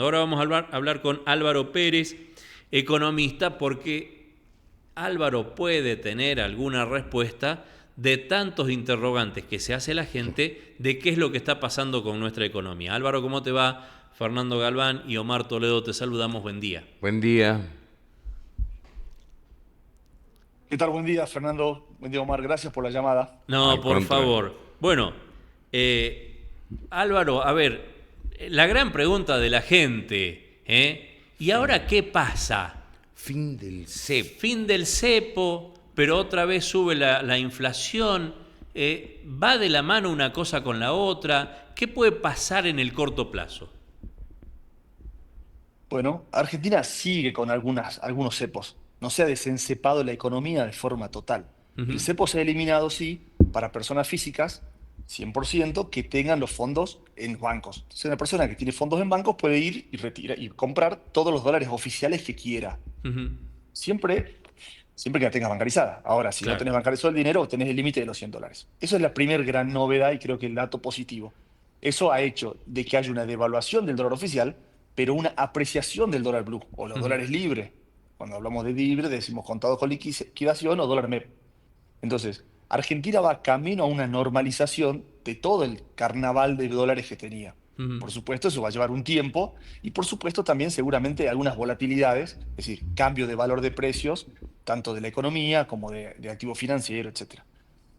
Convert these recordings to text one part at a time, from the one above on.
Ahora vamos a hablar con Álvaro Pérez, economista, porque Álvaro puede tener alguna respuesta de tantos interrogantes que se hace la gente de qué es lo que está pasando con nuestra economía. Álvaro, ¿cómo te va? Fernando Galván y Omar Toledo te saludamos, buen día. Buen día. ¿Qué tal? Buen día, Fernando. Buen día, Omar. Gracias por la llamada. No, Al por contrario. favor. Bueno, Álvaro, a ver, la gran pregunta de la gente, ¿y ahora qué pasa? Fin del CEP. Fin del cepo, pero otra vez sube la inflación, va de la mano una cosa con la otra. ¿Qué puede pasar en el corto plazo? Bueno, Argentina sigue con algunos cepos. No se ha desencepado la economía de forma total. El Ujú. cepo se ha eliminado, sí, para personas físicas, 100%, que tengan los fondos en bancos. Entonces, una persona que tiene fondos en bancos puede ir y retirar y comprar todos los dólares oficiales que quiera. Ujú. Siempre, siempre que la tengas bancarizada. Ahora, si no Claro. tenés bancarizado el dinero, tenés el límite de los $100. Eso es la primera gran novedad y creo que el dato positivo. Eso ha hecho de que haya una devaluación del dólar oficial, pero una apreciación del dólar blue o los Ujú. dólares libres. Cuando hablamos de libre, decimos contado con liquidación o dólar MEP. Entonces, Argentina va camino a una normalización de todo el carnaval de dólares que tenía. Ujú. Por supuesto, eso va a llevar un tiempo y por supuesto también seguramente algunas volatilidades, es decir, cambio de valor de precios, tanto de la economía como de activo financiero, etcétera.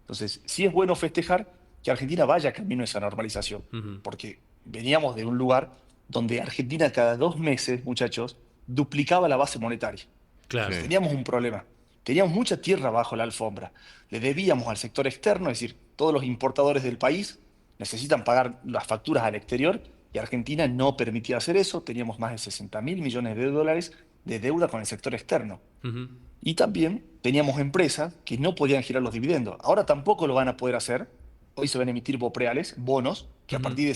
Entonces, sí es bueno festejar que Argentina vaya camino a esa normalización, Ujú. porque veníamos de un lugar donde Argentina cada 2 meses, muchachos, duplicaba la base monetaria. Claro. Entonces Sí. teníamos un problema. Teníamos mucha tierra bajo la alfombra. Le debíamos al sector externo, es decir, todos los importadores del país necesitan pagar las facturas al exterior y Argentina no permitía hacer eso. Teníamos más de 60.000 millones de dólares de deuda con el sector externo. Ujú. Y también teníamos empresas que no podían girar los dividendos. Ahora tampoco lo van a poder hacer. Hoy se van a emitir BOPREALES, bonos, que a Ujú. partir de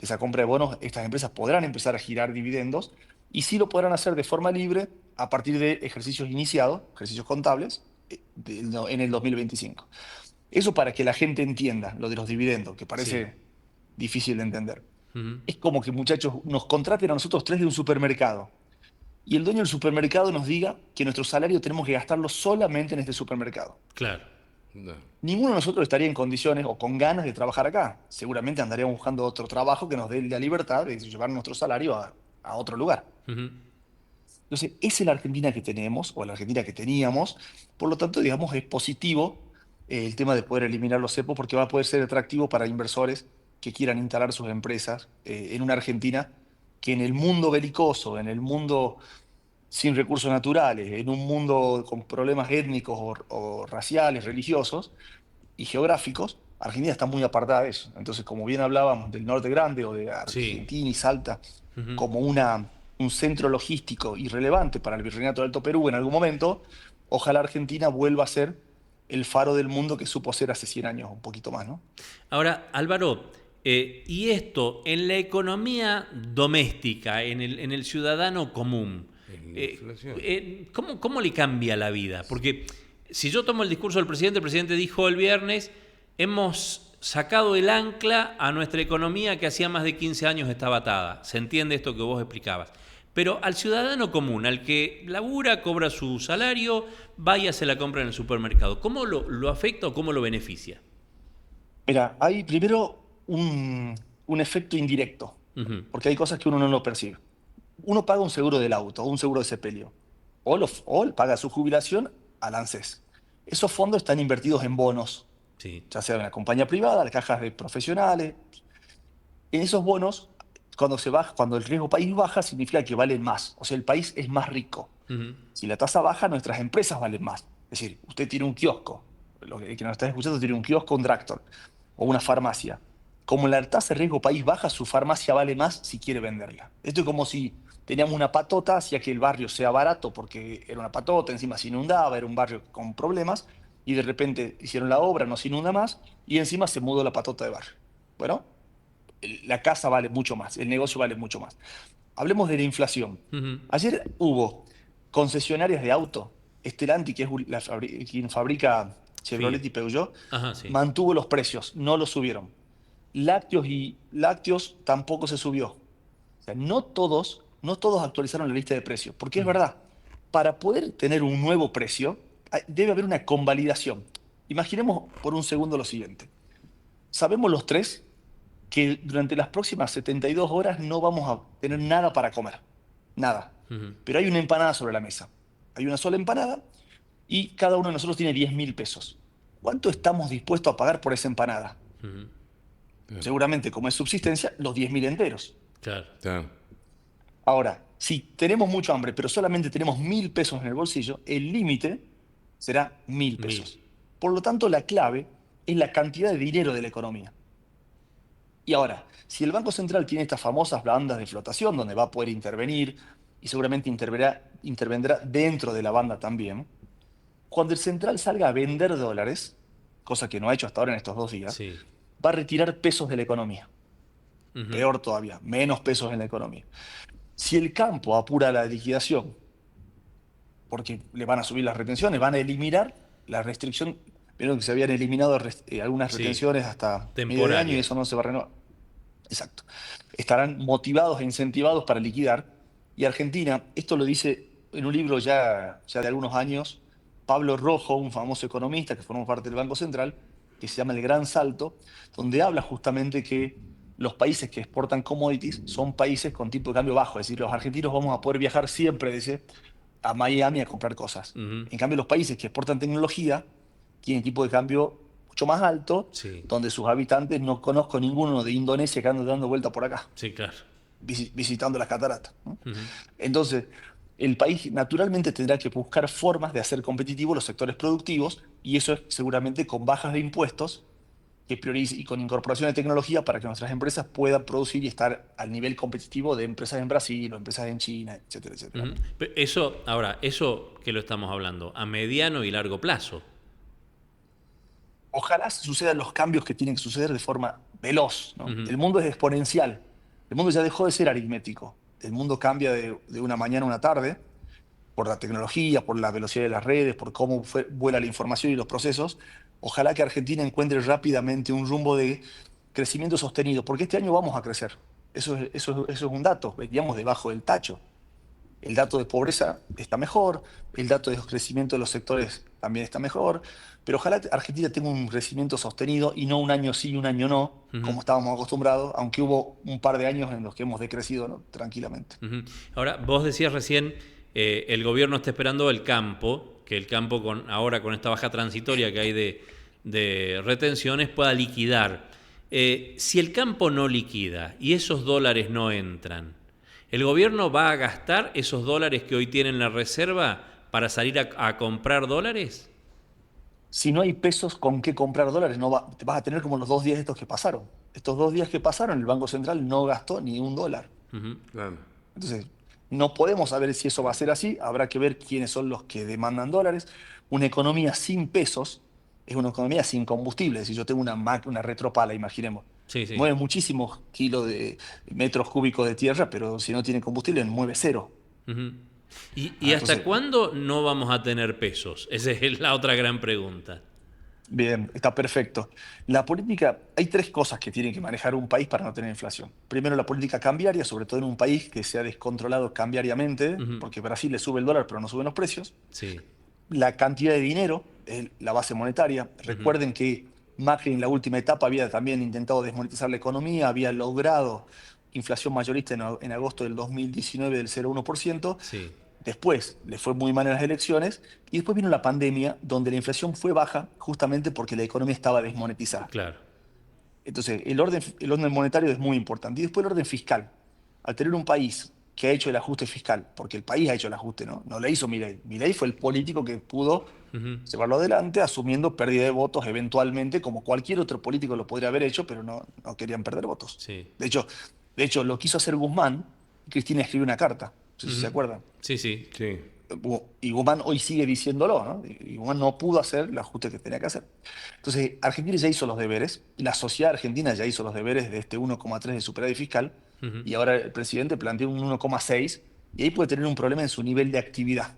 esa compra de bonos, estas empresas podrán empezar a girar dividendos y sí lo podrán hacer de forma libre a partir de ejercicios iniciados, ejercicios contables, en el 2025. Eso para que la gente entienda lo de los dividendos, que Sí. parece difícil de entender. Ujú. Es como que, muchachos, nos contraten a nosotros tres de un supermercado y el dueño del supermercado nos diga que nuestro salario tenemos que gastarlo solamente en este supermercado. Claro. No. Ninguno de nosotros estaría en condiciones o con ganas de trabajar acá. Seguramente andaríamos buscando otro trabajo que nos dé la libertad de llevar nuestro salario a otro lugar. Ujú. Entonces, esa es la Argentina que tenemos, o la Argentina que teníamos. Por lo tanto, digamos, es positivo el tema de poder eliminar los cepos porque va a poder ser atractivo para inversores que quieran instalar sus empresas en una Argentina que en el mundo belicoso, en el mundo sin recursos naturales, en un mundo con problemas étnicos o raciales, religiosos y geográficos, Argentina está muy apartada de eso. Entonces, como bien hablábamos del Norte Grande o de Sí. Argentina y Salta Ujú. como un centro logístico irrelevante para el Virreinato del Alto Perú en algún momento, ojalá Argentina vuelva a ser el faro del mundo que supo ser hace 100 años, un poquito más, ¿no? Ahora, Álvaro, y esto en la economía doméstica, en el ciudadano común, En la inflación. ¿cómo le cambia la vida? Porque si yo tomo el discurso del presidente, el presidente dijo el viernes, hemos sacado el ancla a nuestra economía que hacía más de 15 años estaba atada. Se entiende esto que vos explicabas. Pero al ciudadano común, al que labura, cobra su salario, vaya, se la compra en el supermercado, ¿cómo lo afecta o cómo lo beneficia? Mira, hay primero un efecto indirecto, Ujú. porque hay cosas que uno no lo percibe. Uno paga un seguro del auto, un seguro de sepelio, o paga su jubilación al ANSES. Esos fondos están invertidos en bonos, Sí. ya sea en la compañía privada, las cajas de profesionales. En esos bonos, cuando el riesgo país baja, significa que valen más. O sea, el país es más rico. Ujú. Si la tasa baja, nuestras empresas valen más. Es decir, usted tiene un kiosco, que nos está escuchando tiene un kiosco, un Dractor o una farmacia. Como la tasa de riesgo país baja, su farmacia vale más si quiere venderla. Esto es como si teníamos una patota, hacía que el barrio sea barato porque era una patota, encima se inundaba, era un barrio con problemas, y de repente hicieron la obra, no se inunda más, y encima se mudó la patota de barrio. Bueno, la casa vale mucho más, el negocio vale mucho más. Hablemos de la inflación. Ujú. Ayer hubo concesionarias de auto, Stellantis, que es quien fabrica Chevrolet Sí. y Peugeot, Ajá, sí. mantuvo los precios, no los subieron. Lácteos tampoco se subió. sea, no todos actualizaron la lista de precios, porque es verdad, para poder tener un nuevo precio, debe haber una convalidación. Imaginemos por un segundo lo siguiente. Sabemos los tres que durante las próximas 72 horas no vamos a tener nada para comer. Nada. Pero hay una empanada sobre la mesa. Hay una sola empanada y cada uno de nosotros tiene 10.000 pesos. ¿Cuánto estamos dispuestos a pagar por esa empanada? Seguramente, como es subsistencia, los 10.000 enteros. Claro. Claro. Ahora, si tenemos mucho hambre, pero solamente tenemos 1.000 pesos en el bolsillo, el límite será 1.000 pesos. Por lo tanto, la clave es la cantidad de dinero de la economía. Y ahora, si el Banco Central tiene estas famosas bandas de flotación donde va a poder intervenir y seguramente intervendrá dentro de la banda también, cuando el central salga a vender dólares, cosa que no ha hecho hasta ahora en estos 2 días, Sí. va a retirar pesos de la economía. Peor todavía, menos pesos en la economía. Si el campo apura la liquidación, porque le van a subir las retenciones, van a eliminar la restricción. Vieron que se habían eliminado algunas Sí. retenciones hasta medio de año y Temporarias. eso no se va a renovar. Exacto. Estarán motivados e incentivados para liquidar. Y Argentina, esto lo dice en un libro ya de algunos años, Pablo Rojo, un famoso economista que formó parte del Banco Central, que se llama El Gran Salto, donde habla justamente que los países que exportan commodities son países con tipo de cambio bajo. Es decir, los argentinos vamos a poder viajar siempre, dice, a Miami a comprar cosas. En cambio, los países que exportan tecnología tienen tipo de cambio mucho más alto, Sí. donde sus habitantes, no conozco ninguno de Indonesia que ande dando vuelta por acá, Sí, claro. visitando las cataratas, ¿no? Entonces, el país naturalmente tendrá que buscar formas de hacer competitivos los sectores productivos y eso es seguramente con bajas de impuestos que priorice, y con incorporación de tecnología para que nuestras empresas puedan producir y estar al nivel competitivo de empresas en Brasil o empresas en China, etcétera, etcétera. Eso que lo estamos hablando, a mediano y largo plazo. Ojalá sucedan los cambios que tienen que suceder de forma veloz, ¿no? El mundo es exponencial. El mundo ya dejó de ser aritmético. El mundo cambia de una mañana a una tarde por la tecnología, por la velocidad de las redes, por cómo vuela la información y los procesos. Ojalá que Argentina encuentre rápidamente un rumbo de crecimiento sostenido, porque este año vamos a crecer. Eso es un dato. Veníamos debajo del tacho. El dato de pobreza está mejor, el dato de crecimiento de los sectores también está mejor, pero ojalá Argentina tenga un crecimiento sostenido y no un año sí y un año no, como estábamos acostumbrados, aunque hubo un par de años en los que hemos decrecido, ¿no? Tranquilamente. Ahora, vos decías recién, el gobierno está esperando el campo, que el campo ahora con esta baja transitoria que hay de retenciones pueda liquidar. Si el campo no liquida y esos dólares no entran, ¿el gobierno va a gastar esos dólares que hoy tiene en la reserva para salir a comprar dólares? Si no hay pesos con qué comprar dólares, te vas a tener como los 2 días estos que pasaron. Estos 2 días que pasaron, el Banco Central no gastó ni un dólar. Claro. Entonces, no podemos saber si eso va a ser así, habrá que ver quiénes son los que demandan dólares. Una economía sin pesos es una economía sin combustible. Si yo tengo una retropala, imaginemos, Sí, sí. mueve muchísimos kilos de metros cúbicos de tierra, pero si no tiene combustible, mueve cero. ¿Y hasta Entonces, cuándo no vamos a tener pesos? Esa es la otra gran pregunta. bien, está perfecto. La política, hay 3 cosas que tiene que manejar un país para no tener inflación. Primero, la política cambiaria, sobre todo en un país que se ha descontrolado cambiariamente, porque Brasil le sube el dólar, pero no suben los precios. Sí. La cantidad de dinero, es la base monetaria. Recuerden que Macri en la última etapa había también intentado desmonetizar la economía, había logrado inflación mayorista en agosto del 2019 del 0,1%. Sí. Después le fue muy mal en las elecciones y después vino la pandemia donde la inflación fue baja justamente porque la economía estaba desmonetizada. Claro. Entonces, el orden monetario es muy importante. Y después el orden fiscal. Al tener un país que ha hecho el ajuste fiscal, porque el país ha hecho el ajuste, ¿no? No lo hizo Milei. Milei fue el político que pudo llevarlo adelante, asumiendo pérdida de votos eventualmente, como cualquier otro político lo podría haber hecho, pero no querían perder votos. Sí. De hecho, lo quiso hacer Guzmán, y Cristina escribió una carta, no sé si se acuerdan. Sí, sí. Sí. Y Guzmán hoy sigue diciéndolo, ¿no? Y Guzmán no pudo hacer el ajuste que tenía que hacer. Entonces, Argentina ya hizo los deberes, la sociedad argentina ya hizo los deberes de este 1,3 de superávit fiscal, y ahora el presidente plantea un 1,6, y ahí puede tener un problema en su nivel de actividad.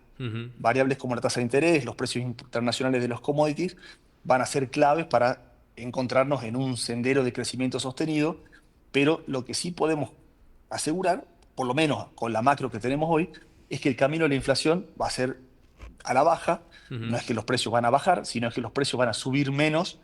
Variables como la tasa de interés, los precios internacionales de los commodities, van a ser claves para encontrarnos en un sendero de crecimiento sostenido, pero lo que sí podemos asegurar por lo menos con la macro que tenemos hoy, es que el camino de la inflación va a ser a la baja. No es que los precios van a bajar, sino que los precios van a subir menos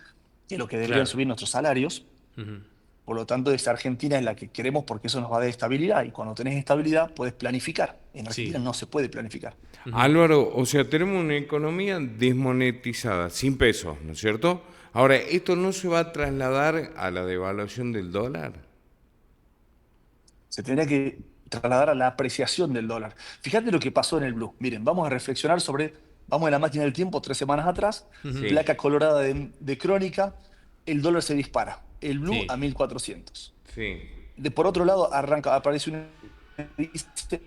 que lo que deberían Claro. subir nuestros salarios. Ujú. Por lo tanto, esa Argentina es la que queremos porque eso nos va a dar estabilidad. Y cuando tenés estabilidad, puedes planificar. En Argentina Sí. no se puede planificar. Álvaro, o sea, tenemos una economía desmonetizada, sin pesos, ¿no es cierto? Ahora, ¿esto no se va a trasladar a la devaluación del dólar? Se tendría que trasladar a la apreciación del dólar. Fíjate lo que pasó en el blue. Miren, vamos a reflexionar sobre, vamos a la máquina del tiempo 3 semanas atrás, Sí, placa colorada de crónica, el dólar se dispara, el blue Sí. a 1400. sí. Por otro lado, aparece un dice,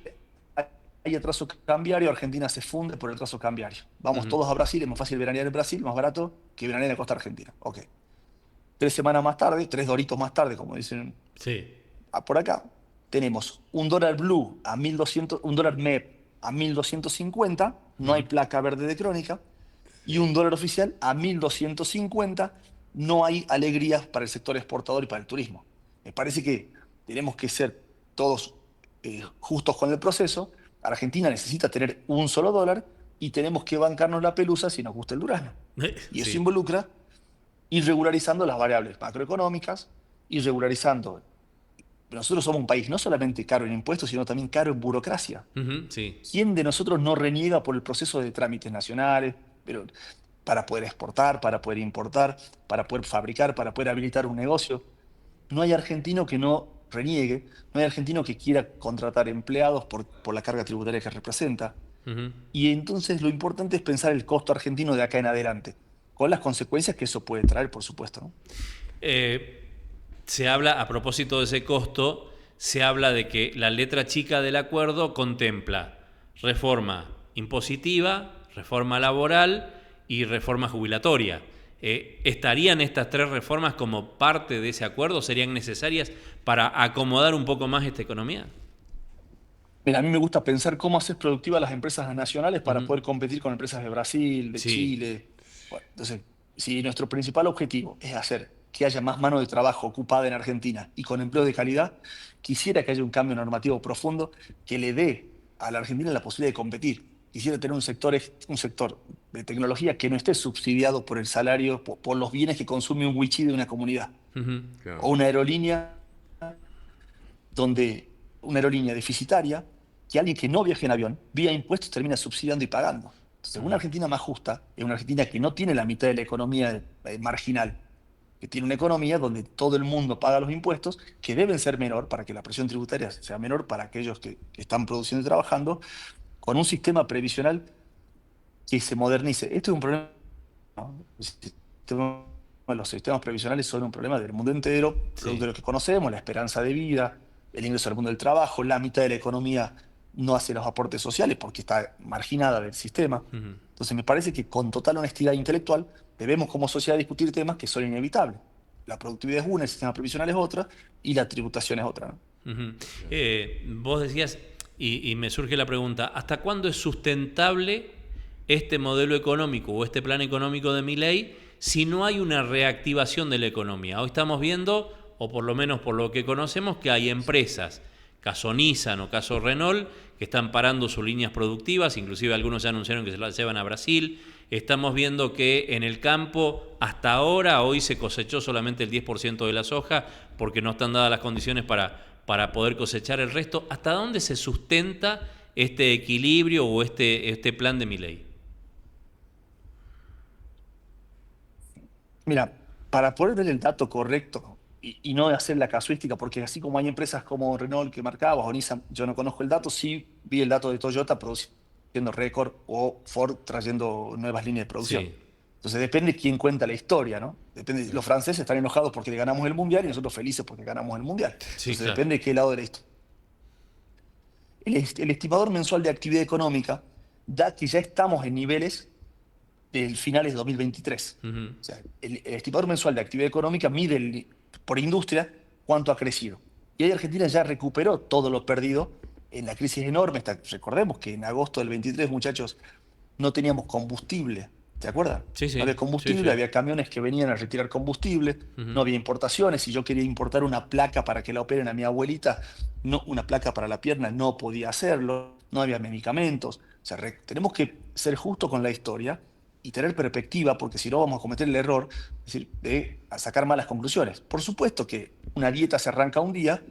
hay atraso cambiario, Argentina se funde por el atraso cambiario. Vamos todos a Brasil, es más fácil veranear en Brasil, más barato que veranear en la costa argentina. Ok. 3 semanas más tarde, 3 doritos más tarde, como dicen Sí. por acá, tenemos un dólar blue a 1200, un dólar MEP a 1250, no hay placa verde de crónica, y un dólar oficial a 1250, no hay alegrías para el sector exportador y para el turismo. Me parece que tenemos que ser todos justos con el proceso. Argentina necesita tener un solo dólar y tenemos que bancarnos la pelusa si nos gusta el durazno. Y eso Sí. involucra ir regularizando las variables macroeconómicas, ir regularizando. Nosotros somos un país no solamente caro en impuestos, sino también caro en burocracia. Ujú. Sí. ¿Quién de nosotros no reniega por el proceso de trámites nacionales, pero para poder exportar, para poder importar, para poder fabricar, para poder habilitar un negocio? No hay argentino que no reniegue, no hay argentino que quiera contratar empleados por la carga tributaria que representa. Ujú. Y entonces lo importante es pensar el costo argentino de acá en adelante, con las consecuencias que eso puede traer, por supuesto, ¿no? Eh, Se habla, a propósito de ese costo, se habla de que la letra chica del acuerdo contempla reforma impositiva, reforma laboral y reforma jubilatoria. ¿Estarían estas tres reformas como parte de ese acuerdo? ¿Serían necesarias para acomodar un poco más esta economía? Mira, a mí me gusta pensar cómo hacer productivas las empresas nacionales para Ujú. poder competir con empresas de Brasil, de Sí. Chile. Bueno, entonces, si nuestro principal objetivo es hacer que haya más mano de trabajo ocupada en Argentina y con empleo de calidad, quisiera que haya un cambio normativo profundo que le dé a la Argentina la posibilidad de competir. Quisiera tener un sector de tecnología que no esté subsidiado por el salario, por los bienes que consume un wichí de una comunidad. Ujú. Claro. O una aerolínea deficitaria, que alguien que no viaje en avión, vía impuestos, termina subsidiando y pagando. Entonces, una Argentina más justa es una Argentina que no tiene la mitad de la economía marginal, que tiene una economía donde todo el mundo paga los impuestos, que deben ser menor para que la presión tributaria sea menor para aquellos que están produciendo y trabajando, con un sistema previsional que se modernice. Esto es un problema, ¿no? Los sistemas previsionales son un problema del mundo entero, producto Sí. de lo que conocemos, la esperanza de vida, el ingreso al mundo del trabajo, la mitad de la economía no hace los aportes sociales porque está marginada del sistema. Ujú. Entonces me parece que con total honestidad intelectual debemos como sociedad discutir temas que son inevitables. La productividad es una, el sistema previsional es otra y la tributación es otra, ¿no? Ujú. Vos decías, y me surge la pregunta, ¿hasta cuándo es sustentable este modelo económico o este plan económico de Milei si no hay una reactivación de la economía? Hoy estamos viendo, o por lo menos por lo que conocemos, que hay empresas, caso Nissan o caso Renault, que están parando sus líneas productivas, inclusive algunos ya anunciaron que se las llevan a Brasil. Estamos viendo que en el campo, hasta ahora, hoy se cosechó solamente el 10% de la soja, porque no están dadas las condiciones para poder cosechar el resto. ¿Hasta dónde se sustenta este equilibrio o este plan de Milei? Mira, para poder ver el dato correcto y no hacer la casuística, porque así como hay empresas como Renault que marcabas o Nissan, yo no conozco el dato, sí vi el dato de Toyota produciendo récord o Ford trayendo nuevas líneas de producción. Sí. Entonces depende quién cuenta la historia, ¿no? Depende, los franceses están enojados porque le ganamos el Mundial y nosotros felices porque ganamos el Mundial. Sí, Entonces claro. depende de qué lado de la historia. El estimador mensual de actividad económica da que ya estamos en niveles del finales de 2023. Ujú. O sea, el estimador mensual de actividad económica mide por industria cuánto ha crecido. Y ahí Argentina ya recuperó todo lo perdido en la crisis enorme. Recordemos que en agosto del 23, muchachos, no teníamos combustible ¿Se acuerdan? Sí, sí, No había sí, combustible, sí. había camiones que venían a retirar combustible, Ujú. no había importaciones. Si yo quería importar una placa para que la operen a mi abuelita, no, una placa para la pierna, no podía hacerlo, no había medicamentos. O sea, tenemos que ser justos con la historia y tener perspectiva, porque si no vamos a cometer el error, es decir, de a sacar malas conclusiones. Por supuesto que una dieta se arranca un día,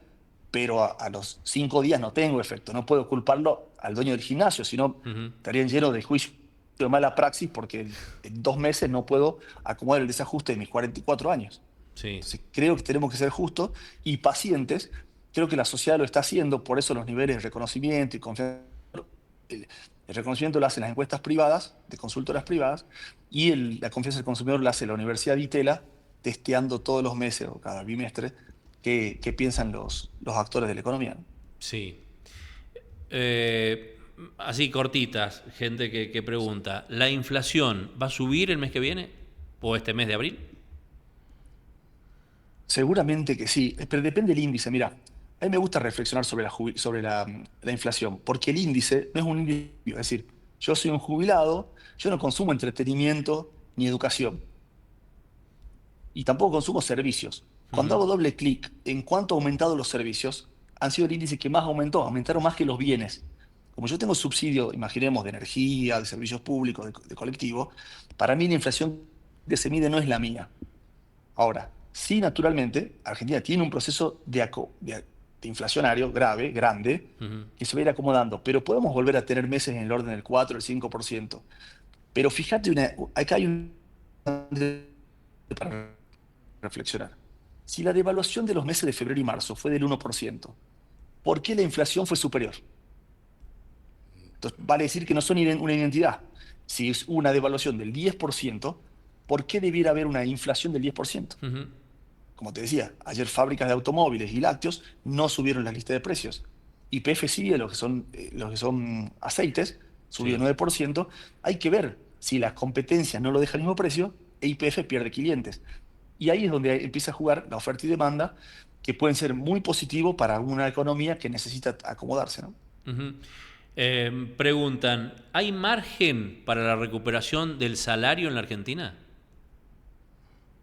pero a los 5 días no tengo efecto. No puedo culparlo al dueño del gimnasio, sino Ujú. estarían llenos de juicio de mala praxis porque en 2 meses no puedo acomodar el desajuste de mis 44 años. Sí. Entonces creo que tenemos que ser justos y pacientes. Creo que la sociedad lo está haciendo, por eso los niveles de reconocimiento y confianza, el reconocimiento lo hacen las encuestas privadas, de consultoras privadas, y la confianza del consumidor la hace la Universidad de Itela, testeando todos los meses o cada bimestre qué piensan los actores de la economía, ¿no? Sí. Así cortitas, gente que pregunta, ¿la inflación va a subir el mes que viene? ¿O este mes de abril? Seguramente que sí, pero depende del índice. Mira, a mí me gusta reflexionar sobre la inflación, porque el índice no es un índice, es decir, yo soy un jubilado, yo no consumo entretenimiento ni educación, y tampoco consumo servicios. Cuando Ujú. hago doble clic en cuánto han aumentado los servicios, han sido el índice que más aumentó, aumentaron más que los bienes. Como yo tengo subsidio, imaginemos, de energía, de servicios públicos, de colectivo, para mí la inflación que se mide no es la mía. Ahora, sí, naturalmente, Argentina tiene un proceso de inflacionario grave, grande, Ujú. que se va a ir acomodando, pero podemos volver a tener meses en el orden del 4, el 5%. Pero fíjate, acá hay un para reflexionar. Si la devaluación de los meses de febrero y marzo fue del 1%, ¿por qué la inflación fue superior? Entonces, vale decir que no son una identidad. Si es una devaluación del 10%, ¿por qué debiera haber una inflación del 10%? Ujú. Como te decía, ayer fábricas de automóviles y lácteos no subieron la lista de precios. YPF sigue, los que son aceites, subió Sí. 9%. Hay que ver si las competencias no lo dejan al mismo precio e YPF pierde clientes. Y ahí es donde empieza a jugar la oferta y demanda, que pueden ser muy positivos para una economía que necesita acomodarse, ¿no? Ujú. Preguntan, ¿hay margen para la recuperación del salario en la Argentina?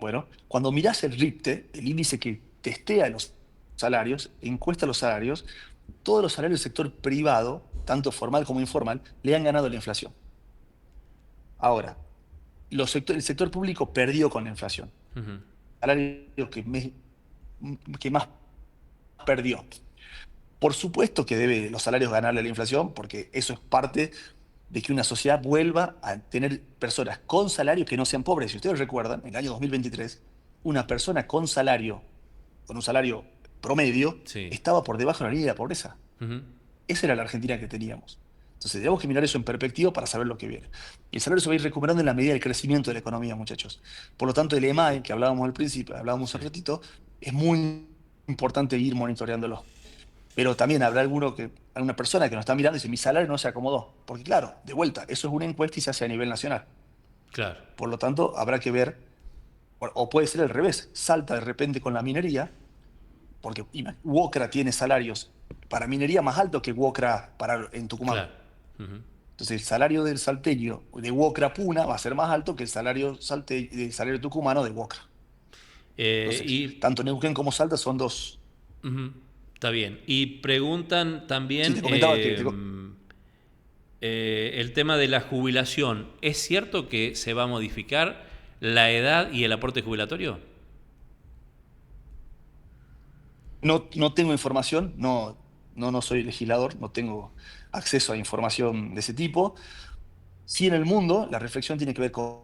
Bueno, cuando mirás el RIPTE, el índice que testea los salarios, encuesta los salarios, todos los salarios del sector privado, tanto formal como informal, le han ganado la inflación. Ahora, el sector público perdió con la inflación. Ujú. El salario que más perdió. Por supuesto que debe los salarios ganarle a la inflación, porque eso es parte de que una sociedad vuelva a tener personas con salarios que no sean pobres. Si ustedes recuerdan, en el año 2023, una persona con un salario promedio, Sí. estaba por debajo de la línea de la pobreza. Ujú. Esa era la Argentina que teníamos. Entonces, tenemos que mirar eso en perspectiva para saber lo que viene. Y el salario se va a ir recuperando en la medida del crecimiento de la economía, muchachos. Por lo tanto, el EMAE, que hablábamos al principio, hablábamos Sí. un ratito, es muy importante ir monitoreándolo. Pero también habrá alguna persona que nos está mirando y dice, mi salario no se acomodó. Porque claro, de vuelta, eso es una encuesta y se hace a nivel nacional. Claro. Por lo tanto, habrá que ver, o puede ser al revés, salta de repente con la minería, porque Wokra tiene salarios para minería más altos que Wokra en Tucumán. Claro. Ujú. Entonces, el salario del salteño de Wokra Puna va a ser más alto que el salario tucumano de Wokra. Entonces, Y tanto Neuquén como Salta son dos. ujú, está bien. Y preguntan Sí, también te comentaba que el tema de la jubilación. ¿Es cierto que se va a modificar la edad y el aporte jubilatorio? no tengo información, no soy legislador, no tengo acceso a información de ese tipo. Sí, en el mundo, la reflexión tiene que ver con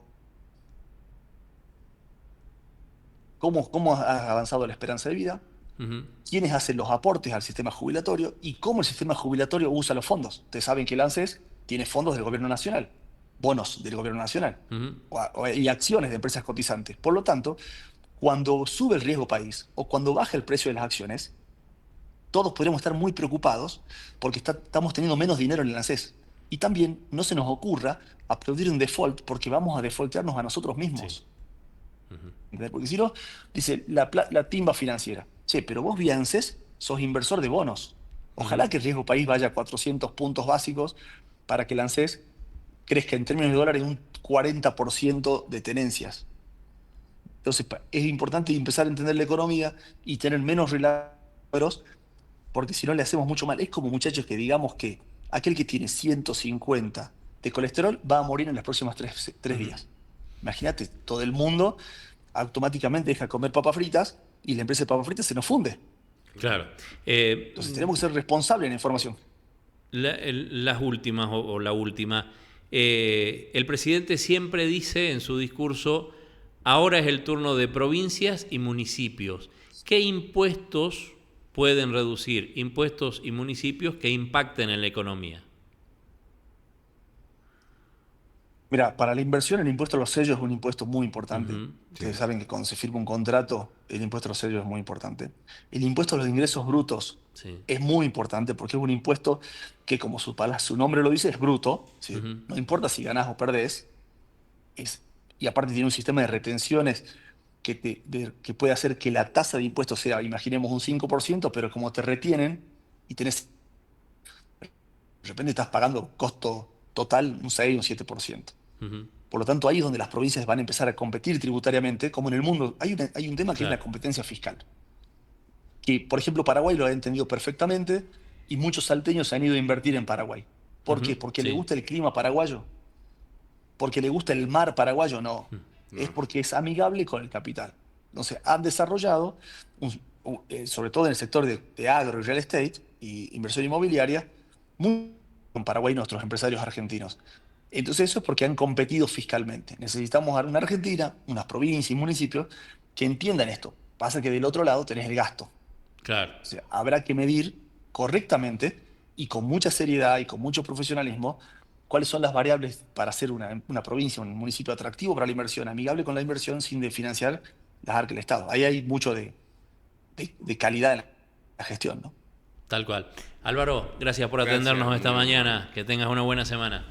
cómo ha avanzado la esperanza de vida, Ujú. quiénes hacen los aportes al sistema jubilatorio y cómo el sistema jubilatorio usa los fondos. Ustedes saben que el ANSES tiene fondos del gobierno nacional, bonos del gobierno nacional Ujú. y acciones de empresas cotizantes. Por lo tanto, cuando sube el riesgo país o cuando baja el precio de las acciones, todos podríamos estar muy preocupados porque estamos teniendo menos dinero en el ANSES. Y también no se nos ocurra aplaudir un default porque vamos a defaultearnos a nosotros Sí. mismos. Ujú. ¿Entendés? Porque si no, dice la timba financiera. Che, pero vos vía ANSES sos inversor de bonos. Ujú. Ojalá que el riesgo país vaya a 400 puntos básicos para que el ANSES crezca en términos de dólares un 40% de tenencias. Entonces, es importante empezar a entender la economía y tener menos relatos, porque si no le hacemos mucho mal. Es como, muchachos, que digamos que aquel que tiene 150 de colesterol va a morir en las próximas tres días. Imagínate, todo el mundo automáticamente deja de comer papas fritas y la empresa de papas fritas se nos funde. Claro. Entonces tenemos que ser responsables en la información. Las últimas o la última. El presidente siempre dice en su discurso, ahora es el turno de provincias y municipios. ¿Qué impuestos pueden reducir? Impuestos y municipios que impacten en la economía. Mira, para la inversión el impuesto a los sellos es un impuesto muy importante. Ujú, Ustedes saben que cuando se firma un contrato, el impuesto a los sellos es muy importante. El impuesto a los ingresos brutos sí. es muy importante porque es un impuesto que, como su nombre lo dice, es bruto. ¿Sí? Ujú. No importa si ganás o perdés. Y aparte tiene un sistema de retenciones que puede hacer que la tasa de impuestos sea, imaginemos, un 5%, pero como te retienen y tenés, de repente estás pagando costo total un 6 o un 7%. Ujú. Por lo tanto, ahí es donde las provincias van a empezar a competir tributariamente, como en el mundo. Hay un tema que es la Claro. competencia fiscal. Que, por ejemplo, Paraguay lo ha entendido perfectamente y muchos salteños se han ido a invertir en Paraguay. ¿Por qué? Ujú, Porque le sí. gusta el clima paraguayo. Porque le gusta el mar paraguayo, no. Es No. porque es amigable con el capital. Entonces, han desarrollado, sobre todo en el sector de agro y real estate y inversión inmobiliaria, muy con Paraguay y nuestros empresarios argentinos. Entonces, eso es porque han competido fiscalmente. Necesitamos una Argentina, unas provincias y municipios que entiendan esto. Pasa que del otro lado tenés el gasto. Claro. O sea, habrá que medir correctamente y con mucha seriedad y con mucho profesionalismo cuáles son las variables para hacer una provincia, un municipio atractivo para la inversión, amigable con la inversión sin financiar las arcas del Estado. Ahí hay mucho de calidad en la gestión, ¿no? Tal cual. Álvaro, gracias por Gracias, atendernos esta muy amable. mañana. Que tengas una buena semana.